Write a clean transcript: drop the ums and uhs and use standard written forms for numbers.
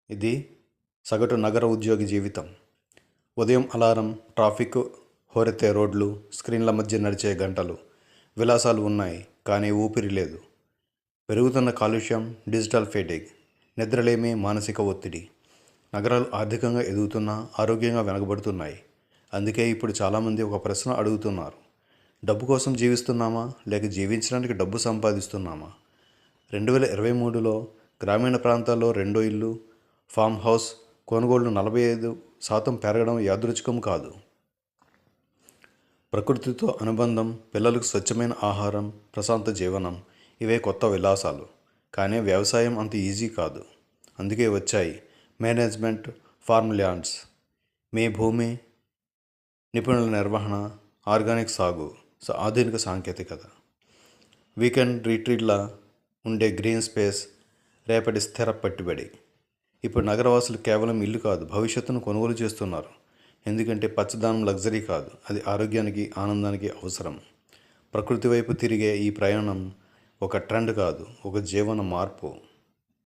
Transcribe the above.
ఇది సగటు నగర ఉద్యోగి జీవితం. ఉదయం అలారం, ట్రాఫిక్, హోరెత్తే రోడ్లు, స్క్రీన్ల మధ్య నడిచే గంటలు. విలాసాలు ఉన్నాయి, కానీ ఊపిరి లేదు. పెరుగుతున్న కాలుష్యం, డిజిటల్ ఫెటిగ్, నిద్రలేమి, మానసిక ఒత్తిడి. నగరాలు ఆర్థికంగా ఎదుగుతున్నా ఆరోగ్యంగా వెనకబడుతున్నాయి. అందుకే ఇప్పుడు చాలామంది ఒక ప్రశ్న అడుగుతున్నారు: డబ్బు కోసం జీవిస్తున్నామా, లేక జీవించడానికి డబ్బు సంపాదిస్తున్నామా? 2023లో గ్రామీణ ప్రాంతాల్లో రెండో ఇల్లు, ఫామ్ హౌస్ కొనుగోళ్లు 45% పెరగడం యాదృచ్ఛికం కాదు. ప్రకృతితో అనుబంధం, పిల్లలకు స్వచ్ఛమైన ఆహారం, ప్రశాంత జీవనం ఇవే కొత్త విలాసాలు. కానీ వ్యవసాయం అంత ఈజీ కాదు. అందుకే వచ్చాయి మేనేజ్మెంట్, ఫార్మ్ ల్యాండ్స్, మీ భూమి, నిపుణుల నిర్వహణ, ఆర్గానిక్ సాగు, ఆధునిక సాంకేతికత. వీకెండ్ రిట్రీట్లా ఉండే గ్రీన్ స్పేస్ రేపటి స్థిర పెట్టుబడి. ఇప్పుడు నగరవాసులు కేవలం ఇల్లు కాదు, భవిష్యత్తును కొనుగోలు చేస్తున్నారు. ఎందుకంటే పచ్చదనం లగ్జరీ కాదు, అది ఆరోగ్యానికి, ఆనందానికి అవసరం. ప్రకృతి వైపు తిరిగే ఈ ప్రయాణం ఒక ట్రెండ్ కాదు, ఒక జీవన మార్పు.